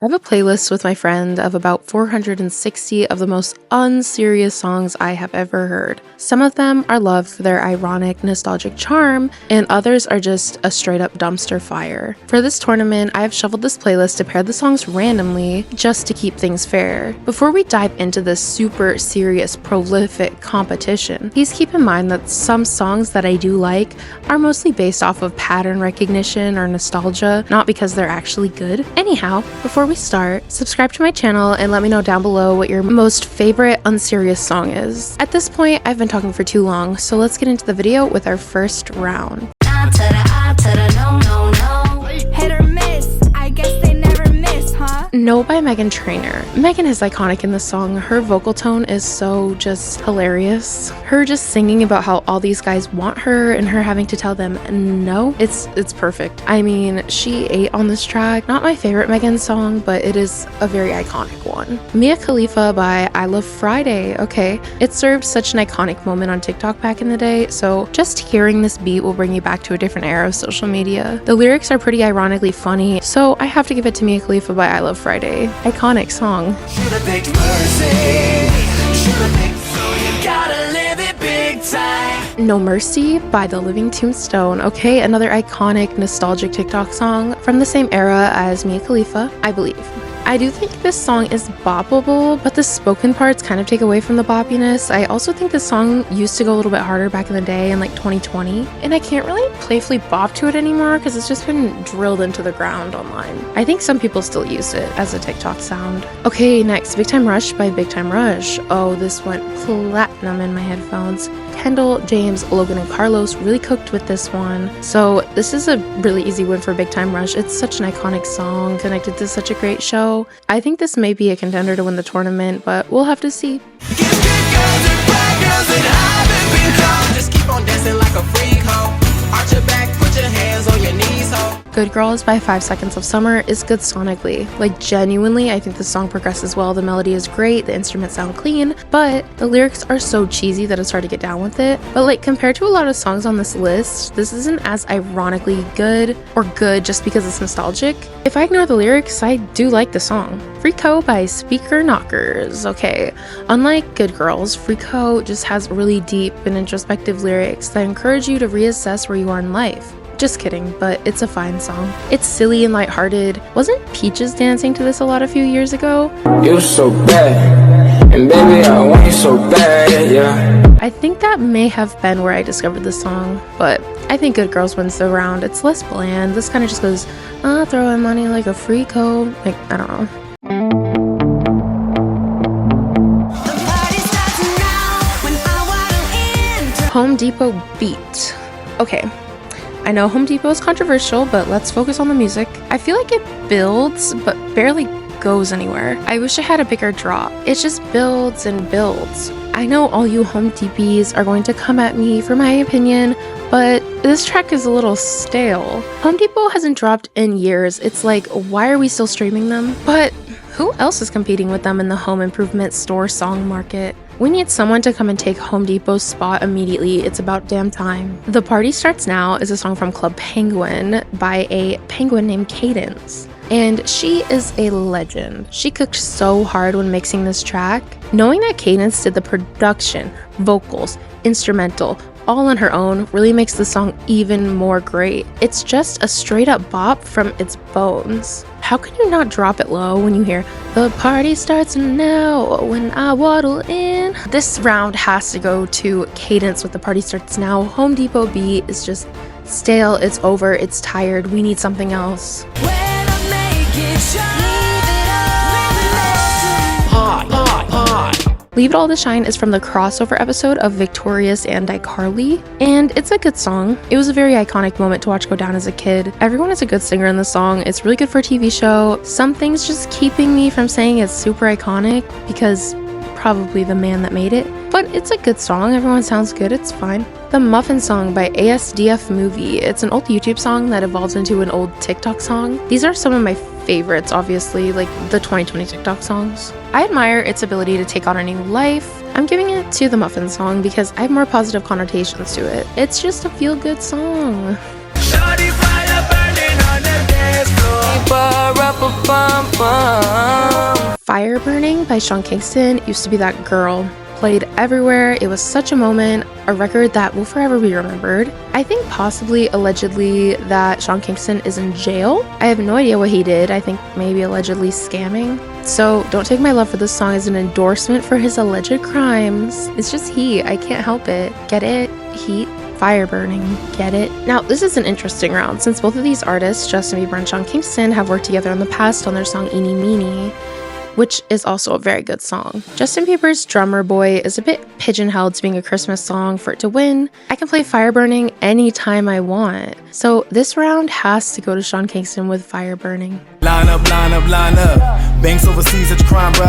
I have a playlist with my friend of about 460 of the most unserious songs I have ever heard. Some of them are loved for their ironic, nostalgic charm, and others are just a straight up dumpster fire. For this tournament, I have shuffled this playlist to pair the songs randomly just to keep things fair. Before we dive into this super serious, prolific competition, please keep in mind that some songs that I do like are mostly based off of pattern recognition or nostalgia, not because they're actually good. Anyhow, before we start, subscribe to my channel and let me know down below what your most favorite unserious song is. At this point, I've been talking for too long, so let's get into the video with our first round. Hit or miss, I guess they never miss, huh? No by Meghan Trainor. Meghan is iconic in this song. Her vocal tone is so just hilarious. Her just singing about how all these guys want her and her having to tell them no, it's perfect. I mean, she ate on this track. Not my favorite Meghan song, but it is a very iconic one. Mia Khalifa by I Love Friday. Okay, it served such an iconic moment on TikTok back in the day, so just hearing this beat will bring you back to a different era of social media. The lyrics are pretty ironically funny, so I have to give it to Mia Khalifa by I Love Friday. Iconic song. Should've picked Mercy. Should've picked So You Gotta Live It Big Time. No Mercy by The Living Tombstone. Okay, another iconic, nostalgic TikTok song from the same era as Mia Khalifa, I believe. I do think this song is boppable, but the spoken parts kind of take away from the boppiness. I also think this song used to go a little bit harder back in the day in like 2020, and I can't really playfully bop to it anymore because it's just been drilled into the ground online. I think some people still use it as a TikTok sound. Okay, next, Big Time Rush by Big Time Rush. Oh, this went platinum in my headphones. Kendall, James, Logan, and Carlos really cooked with this one. So this is a really easy win for Big Time Rush. It's such an iconic song, connected to such a great show. I think this may be a contender to win the tournament, but we'll have to see. Just keep on dancing like a freak hoe. Arch your back, put your hands on your knees, hoe. Good Girls by 5 Seconds of Summer is good sonically. Like, genuinely, I think the song progresses well. The melody is great, the instruments sound clean, but the lyrics are so cheesy that it's hard to get down with it. But like, compared to a lot of songs on this list, this isn't as ironically good or good just because it's nostalgic. If I ignore the lyrics, I do like the song. Freako by Speaker Knockers. Okay, unlike Good Girls, Freako just has really deep and introspective lyrics that encourage you to reassess where you are in life. Just kidding, but it's a fine song. It's silly and lighthearted. Wasn't Peaches dancing to this a lot a few years ago? It was so bad, and baby, I want you so bad, yeah. I think that may have been where I discovered this song, but I think Good Girls wins the round. It's less bland. This kind of just goes, throwing money like a freako. Like, I don't know. Home Depot beat. Okay, I know Home Depot is controversial, but let's focus on the music. I feel like it builds, but barely goes anywhere. I wish it had a bigger drop. It just builds and builds. I know all you Home Deepies are going to come at me for my opinion, but this track is a little stale. Home Depot hasn't dropped in years. It's like, why are we still streaming them? But who else is competing with them in the home improvement store song market? We need someone to come and take Home Depot's spot immediately. It's about damn time. The Party Starts Now is a song from Club Penguin by a penguin named Cadence. And she is a legend. She cooked so hard when mixing this track. Knowing that Cadence did the production, vocals, instrumental, all on her own really makes the song even more great. It's just a straight up bop from its bones. How can you not drop it low when you hear the party starts now when I waddle in? This round has to go to Cadence with the Party Starts Now. Home Depot beat is just stale, it's over, it's tired, we need something else. Leave It All to Shine is from the crossover episode of Victorious and iCarly, and it's a good song. It was a very iconic moment to watch go down as a kid. Everyone is a good singer in the song. It's really good for a TV show. Some things just keeping me from saying it's super iconic because probably the man that made it, but it's a good song. Everyone sounds good. It's fine. The Muffin Song by ASDF Movie. It's an old YouTube song that evolves into an old TikTok song. These are some of my favorites, obviously, like the 2020 TikTok songs. I admire its ability to take on a new life. I'm giving it to the Muffin Song because I have more positive connotations to it. It's just a feel-good song. Shawty fire burning on the dance floor. Fire Burning by Sean Kingston used to be that girl. Played everywhere. It was such a moment, a record that will forever be remembered. I think possibly, allegedly, that Sean Kingston is in jail. I have no idea what he did. I think maybe allegedly scamming. So don't take my love for this song as an endorsement for his alleged crimes. It's just heat. I can't help it. Get it? Heat. Fire burning. Get it? Now, this is an interesting round since both of these artists, Justin Bieber and Sean Kingston, have worked together in the past on their song Eeny Meeny, which is also a very good song. Justin Bieber's Drummer Boy is a bit pigeonholed to being a Christmas song. For it to win, I can play Fire Burning anytime I want. So this round has to go to Sean Kingston with Fire Burning. Line up, line up, line up. Banks overseas, it's crime, bro.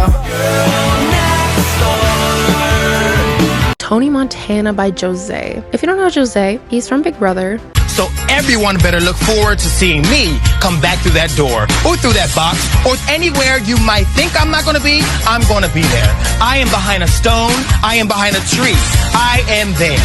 Tony Montana by Jose. If you don't know Jose, he's from Big Brother. So everyone better look forward to seeing me come back through that door, or through that box, or anywhere you might think I'm not going to be, I'm going to be there. I am behind a stone. I am behind a tree. I am there.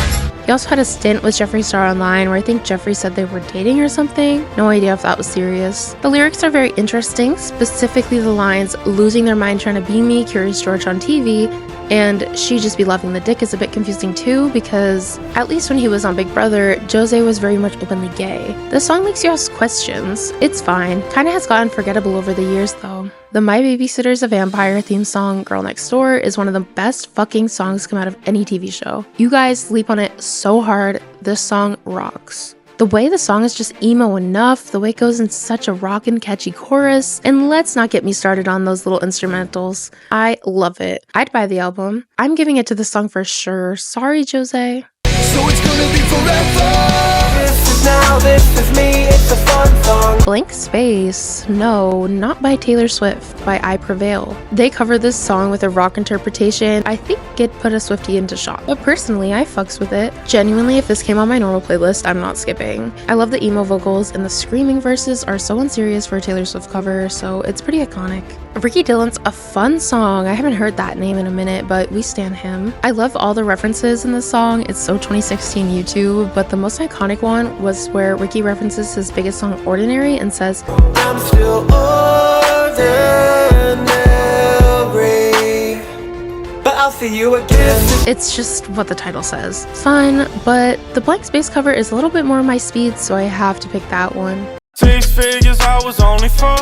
He also had a stint with Jeffree Star Online where I think Jeffree said they were dating or something. No idea if that was serious. The lyrics are very interesting, specifically the lines, losing their mind trying to be me, Curious George on TV, and she just be loving the dick is a bit confusing too, because at least when he was on Big Brother, Jose was very much openly gay. The song makes you ask questions. It's fine. Kinda has gotten forgettable over the years though. The My Babysitter's a Vampire theme song, Girl Next Door, is one of the best fucking songs to come out of any TV show. You guys sleep on it so hard. This song rocks. The way the song is just emo enough, the way it goes in such a rockin' catchy chorus, and let's not get me started on those little instrumentals. I love it. I'd buy the album. I'm giving it to this song for sure. Sorry, Jose. So it's gonna be forever. This is now, this is me, it's a fun song. Blank Space. No, not by Taylor Swift, by I Prevail. They covered this song with a rock interpretation. I think it put a Swiftie into shock. But personally, I fucks with it. Genuinely, if this came on my normal playlist, I'm not skipping. I love the emo vocals, and the screaming verses are so unserious for a Taylor Swift cover, so it's pretty iconic. Ricky Dillon's a fun song. I haven't heard that name in a minute, but we stan him. I love all the references in this song. It's so 2016 YouTube, but the most iconic one was where Ricky references his biggest song, Ordinary, and says, I'm still ordinary, but I'll see you again. It's just what the title says. Fun, but the Blank Space cover is a little bit more my speed, so I have to pick that one. 6 figures I was only for.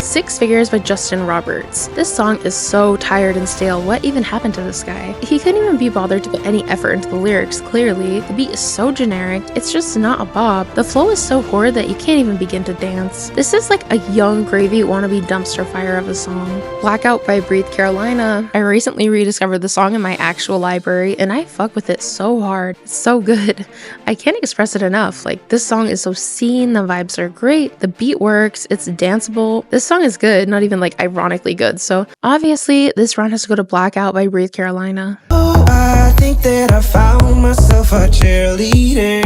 Six Figures by Justin Roberts. This song is so tired and stale. What even happened to this guy? He couldn't even be bothered to put any effort into the lyrics, clearly. The beat is so generic. It's just not a bop. The flow is so horrid that you can't even begin to dance. This is like a Young Gravy wannabe dumpster fire of a song. Blackout by Breathe Carolina. I recently rediscovered the song in my actual library and I fuck with it so hard. It's so good. I can't express it enough. Like, this song is so seen, the vibes are great, the beat works, it's danceable. This song is good, not even like ironically good. So obviously this round has to go to Blackout by Breathe Carolina. Oh, I think that I found myself a cheerleader.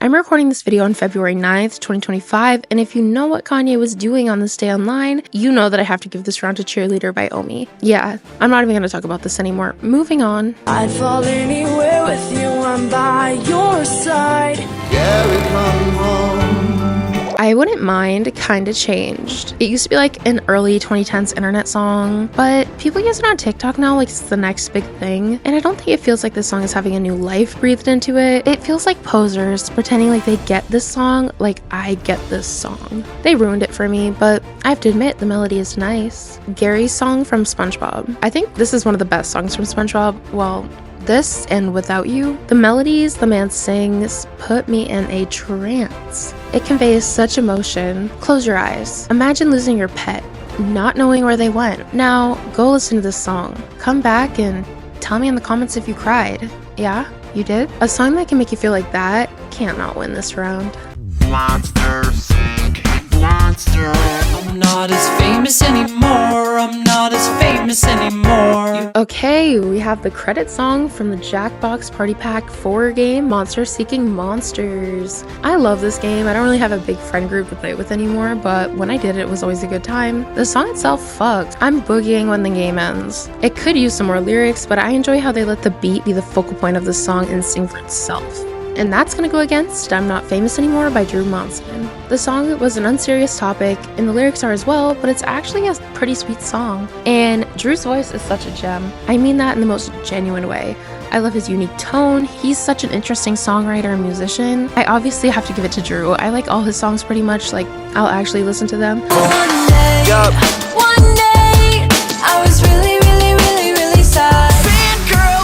I'm recording this video on February 9th, 2025, and if you know what Kanye was doing on this day online, you know that I have to give this round to Cheerleader by Omi. Yeah, I'm not even going to talk about this anymore. Moving on. I'd fall anywhere with you, I'm by your side. Yeah, we come home. I Wouldn't Mind kinda changed. It used to be like an early 2010s internet song, but people use it on TikTok now like it's the next big thing, and I don't think it feels like this song is having a new life breathed into it. It feels like posers pretending like they get this song like I get this song. They ruined it for me, but I have to admit the melody is nice. Gary's song from SpongeBob. I think this is one of the best songs from SpongeBob. Well, this and Without You. The melodies the man sings put me in a trance. It conveys such emotion. Close your eyes. Imagine losing your pet, not knowing where they went. Now, go listen to this song. Come back and tell me in the comments if you cried. Yeah, you did? A song that can make you feel like that can't not win this round. Monsters. Monster. I'm not as famous anymore. I'm not as famous anymore. Okay, we have the credit song from the Jackbox Party Pack 4 game, Monster Seeking Monsters. I love this game. I don't really have a big friend group to play it with anymore, but when I did, it was always a good time. The song itself fucked. I'm boogieing when the game ends. It could use some more lyrics, but I enjoy how they let the beat be the focal point of the song and sing for itself. And that's gonna go against I'm Not Famous Anymore by Drew Monson. The song was an unserious topic, and the lyrics are as well, but it's actually a pretty sweet song. And Drew's voice is such a gem. I mean that in the most genuine way. I love his unique tone. He's such an interesting songwriter and musician. I obviously have to give it to Drew. I like all his songs pretty much, like I'll actually listen to them. One day, I was really sad. Fangirl,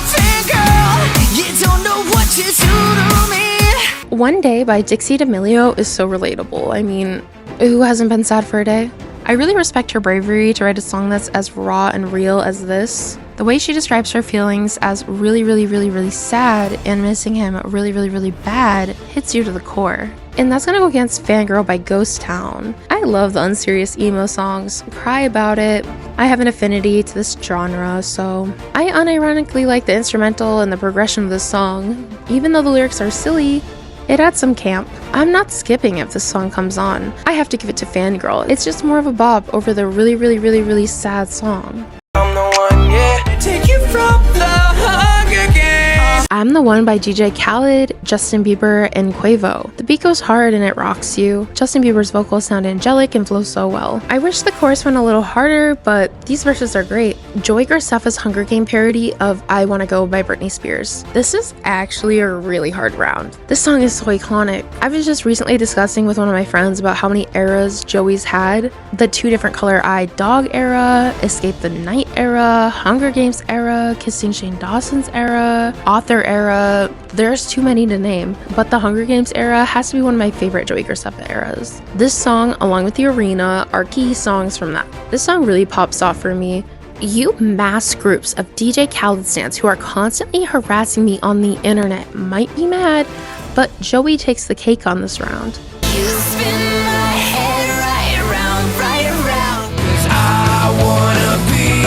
you don't know what you do to me. One Day by Dixie D'Amelio is so relatable. I mean, who hasn't been sad for a day? I really respect her bravery to write a song that's as raw and real as this. The way she describes her feelings as really sad and missing him really bad hits you to the core. And that's gonna go against Fangirl by Ghost Town. I love the unserious emo songs, cry about it. I have an affinity to this genre, so I unironically like the instrumental and the progression of this song. Even though the lyrics are silly, it adds some camp. I'm not skipping if this song comes on. I have to give it to Fangirl. It's just more of a bop over the really sad song. I'm the one, yeah. Take you from the Hunger Games. I'm the One by DJ Khaled, Justin Bieber, and Quavo. The beat goes hard and it rocks you. Justin Bieber's vocals sound angelic and flow so well. I wish the chorus went a little harder, but these verses are great. Joey Graceffa's Hunger Game parody of I Wanna Go by Britney Spears. This is actually a really hard round. This song is so iconic. I was just recently discussing with one of my friends about how many eras Joey's had. The 2 different color-eyed dog era, Escape the Night era, Hunger Games era, Kissing Shane Dawson's era, Author era. There's too many to name, but the Hunger Games era has to be one of my favorite Joey Graceffa eras. This song, along with The Arena, are key songs from that. This song really pops off for me. You mass groups of DJ Khaled stans who are constantly harassing me on the internet might be mad, but Joey takes the cake on this round. You spin my head right around. 'Cause I wanna be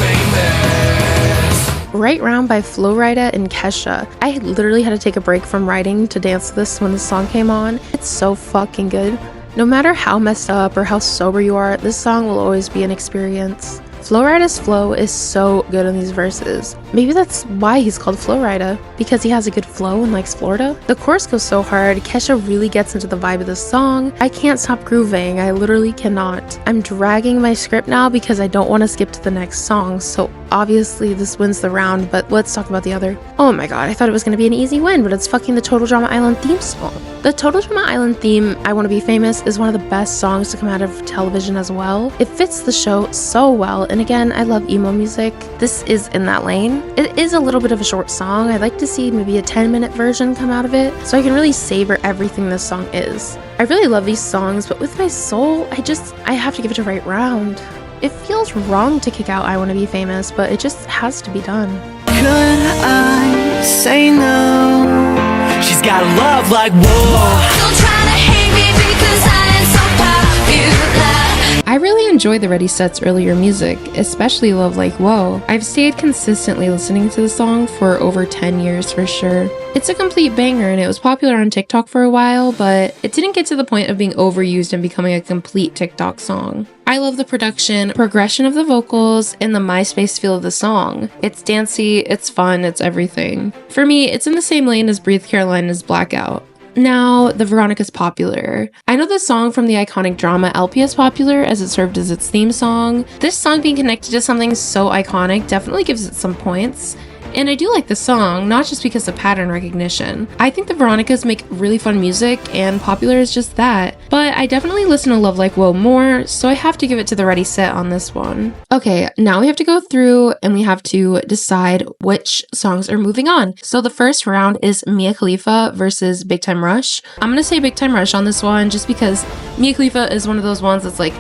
famous. Right Round by Flo Rida and Kesha. I literally had to take a break from writing to dance to this when the song came on. It's so fucking good. No matter how messed up or how sober you are, this song will always be an experience. Flo Rida's flow is so good in these verses. Maybe that's why he's called Flo Rida, because he has a good flow and likes Florida. The chorus goes so hard, Kesha really gets into the vibe of this song. I can't stop grooving, I literally cannot. I'm dragging my script now because I don't want to skip to the next song, so obviously this wins the round, but let's talk about the other. Oh my god, I thought it was going to be an easy win, but it's fucking the Total Drama Island theme song. The Total Drama Island theme, I Wanna Be Famous, is one of the best songs to come out of television as well. It fits the show so well, and again, I love emo music. This is in that lane. It is a little bit of a short song. I'd like to see maybe a 10-minute version come out of it, so I can really savor everything this song is. I really love these songs, but with my soul, I have to give it a Right Round. It feels wrong to kick out I Wanna Be Famous, but it just has to be done. Could I say no? She's got a love like whoa. Don't try to hate me because I am so popular. I really enjoy the Ready Set's earlier music, especially Love Like Whoa. I've stayed consistently listening to the song for over 10 years for sure. It's a complete banger and it was popular on TikTok for a while, but it didn't get to the point of being overused and becoming a complete TikTok song. I love the production, progression of the vocals, and the MySpace feel of the song. It's dancey, it's fun, it's everything. For me, it's in the same lane as Breathe Carolina's Blackout. Now, the Veronica's popular. I know this song from the iconic drama LP is popular as it served as its theme song. This song being connected to something so iconic definitely gives it some points. And I do like the song, not just because of pattern recognition. I think the Veronicas make really fun music, and Popular is just that. But I definitely listen to Love Like Whoa more, so I have to give it to the Ready Set on this one. Okay, now we have to go through and we have to decide which songs are moving on. So the first round is Mia Khalifa versus Big Time Rush. I'm gonna say Big Time Rush on this one just because Mia Khalifa is one of those ones that's like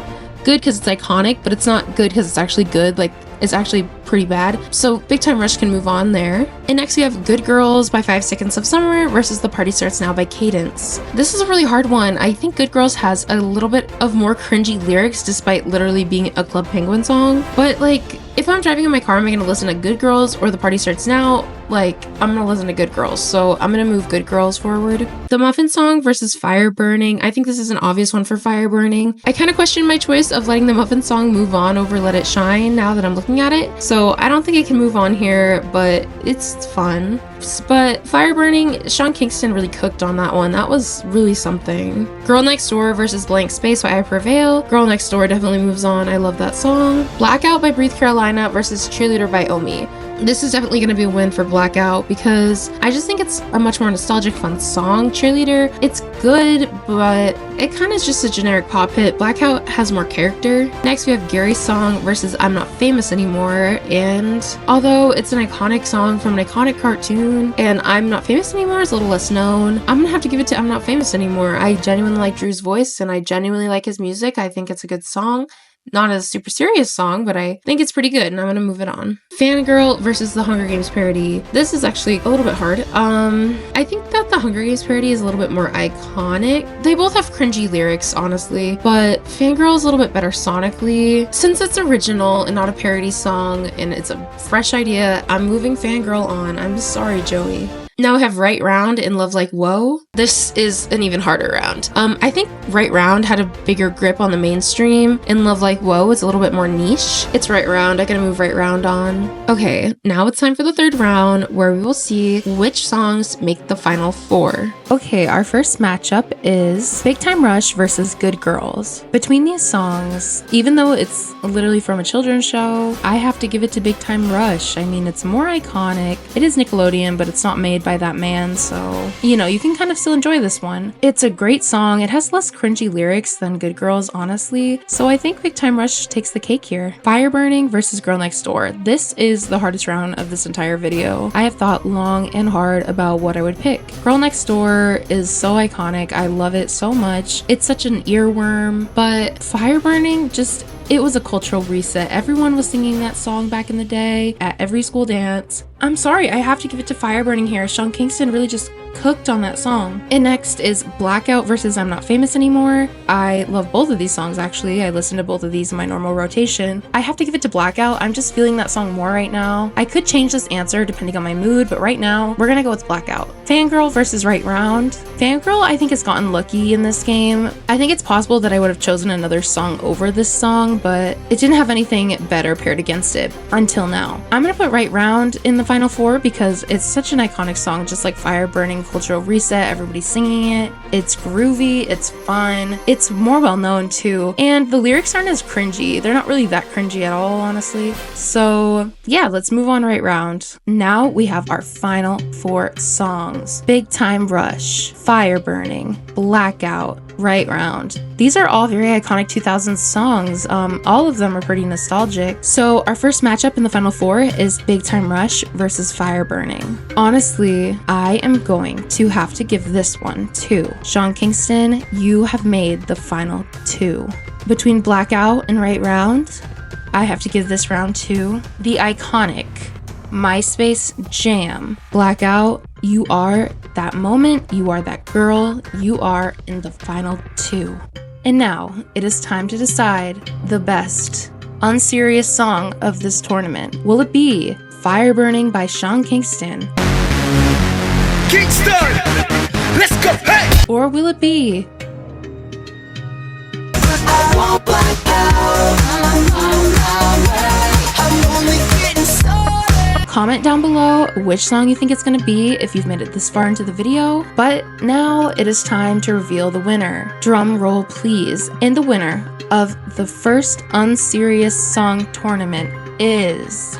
good because it's iconic, but it's not good because it's actually good. Like, it's actually pretty bad. So Big Time Rush can move on there. And next we have Good Girls by 5 Seconds of Summer versus The Party Starts Now by Cadence. This is a really hard one. I think Good Girls has a little bit of more cringy lyrics despite literally being a Club Penguin song. But like, if I'm driving in my car, am I gonna listen to Good Girls or The Party Starts Now? like, I'm gonna listen to Good Girls, so I'm gonna move Good Girls forward. The Muffin Song versus Fire Burning. I think this is an obvious one for Fire Burning. I kind of question my choice of letting the Muffin Song move on over Let It Shine now that I'm looking at it. So I don't think it can move on here, but it's fun. But Fire Burning, Sean Kingston really cooked on that one. That was really something. Girl Next Door versus Blank Space by I Prevail. Girl Next Door definitely moves on. I love that song. Blackout by Breathe Carolina versus Cheerleader by Omi. This is definitely going to be a win for Blackout because I just think it's a much more nostalgic, fun song. Cheerleader, it's good, but it kind of is just a generic pop hit. Blackout has more character. Next, we have Gary's Song versus I'm Not Famous Anymore. And although it's an iconic song from an iconic cartoon and I'm Not Famous Anymore is a little less known, I'm going to have to give it to I'm Not Famous Anymore. I genuinely like Drew's voice and I genuinely like his music. I think it's a good song. Not a super serious song, but I think it's pretty good and I'm gonna move it on. Fangirl versus the Hunger Games parody. This is actually a little bit hard. I think that the Hunger Games parody is a little bit more iconic. They both have cringy lyrics, honestly, but Fangirl is a little bit better sonically. Since it's original and not a parody song and it's a fresh idea, I'm moving Fangirl on. I'm sorry, Joey. Now we have Right Round and Love Like Whoa. This is an even harder round. I think Right Round had a bigger grip on the mainstream and Love Like Whoa is a little bit more niche. It's Right Round. I gotta move Right Round on. Okay, now it's time for the third round where we will see which songs make the final four. Okay, our first matchup is Big Time Rush versus Good Girls. Between these songs, even though it's literally from a children's show, I have to give it to Big Time Rush. I mean, it's more iconic. It is Nickelodeon, but it's not made by that man, so you know, you can kind of still enjoy this one. It's a great song. It has less cringy lyrics than Good Girls, honestly, so I think Big Time Rush takes the cake here. Fire Burning versus Girl Next Door. This is the hardest round of this entire video. I have thought long and hard about what I would pick. Girl Next Door is so iconic. I love it so much. It's such an earworm, but Fire Burning just, it was a cultural reset. Everyone was singing that song back in the day at every school dance. I'm sorry, I have to give it to Fire Burning here. Sean Kingston really just cooked on that song. And next is Blackout versus I'm Not Famous Anymore. I love both of these songs, actually. I listen to both of these in my normal rotation. I have to give it to Blackout. I'm just feeling that song more right now. I could change this answer depending on my mood, but right now we're gonna go with Blackout. Fangirl versus Right Round. Fangirl, I think, has gotten lucky in this game. I think it's possible that I would have chosen another song over this song, but it didn't have anything better paired against it until now. I'm gonna put Right Round in the final four because it's such an iconic song, just like Fire Burning, cultural reset, everybody's singing it. It's groovy, it's fun, it's more well known too, and the lyrics aren't as cringy. They're not really that cringy at all, honestly. So yeah, let's move on Right Round. Now we have our final four songs. Big Time Rush, Fire Burning, Blackout, Right Round. These are all very iconic 2000s songs. All of them are pretty nostalgic. So our first matchup in the final four is Big Time Rush versus Fire Burning. Honestly, I am going to have to give this one to Sean Kingston. You have made the final two. Between Blackout and Right Round, I have to give this round to the iconic MySpace Jam. Blackout, you are that moment, you are that girl, you are in the final two. And now it is time to decide the best unserious song of this tournament. Will it be Fire Burning by Sean Kingston? Kingston! Let's go! Hey! Or will it be I won't black out. I'm only getting started. Comment down below which song you think it's going to be if you've made it this far into the video. But now it is time to reveal the winner. Drum roll, please. And the winner of the first unserious song tournament is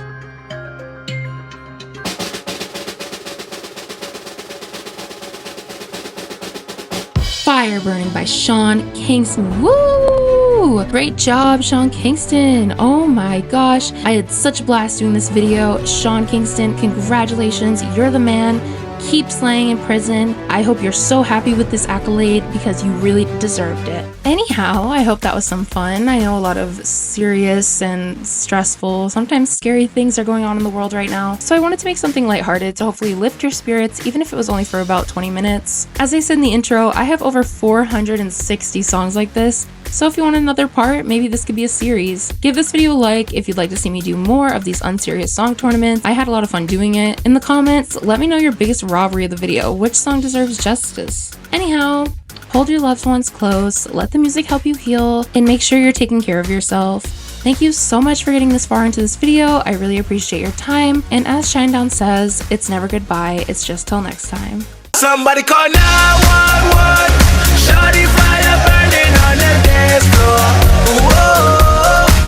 Fire Burning by Sean Kingston. Woo! Great job, Sean Kingston. Oh my gosh, I had such a blast doing this video. Sean Kingston, congratulations, you're the man. Keep slaying in prison. I hope you're so happy with this accolade because you really deserved it. Anyhow, I hope that was some fun. I know a lot of serious and stressful, sometimes scary things are going on in the world right now. So I wanted to make something lighthearted to hopefully lift your spirits, even if it was only for about 20 minutes. As I said in the intro, I have over 460 songs like this. So if you want another part, maybe this could be a series. Give this video a like if you'd like to see me do more of these unserious song tournaments. I had a lot of fun doing it. In the comments, let me know your biggest robbery of the video. Which song deserves justice? Anyhow, hold your loved ones close, let the music help you heal, and make sure you're taking care of yourself. Thank you so much for getting this far into this video. I really appreciate your time. And as Shinedown says, it's never goodbye, it's just till next time. Somebody call 911.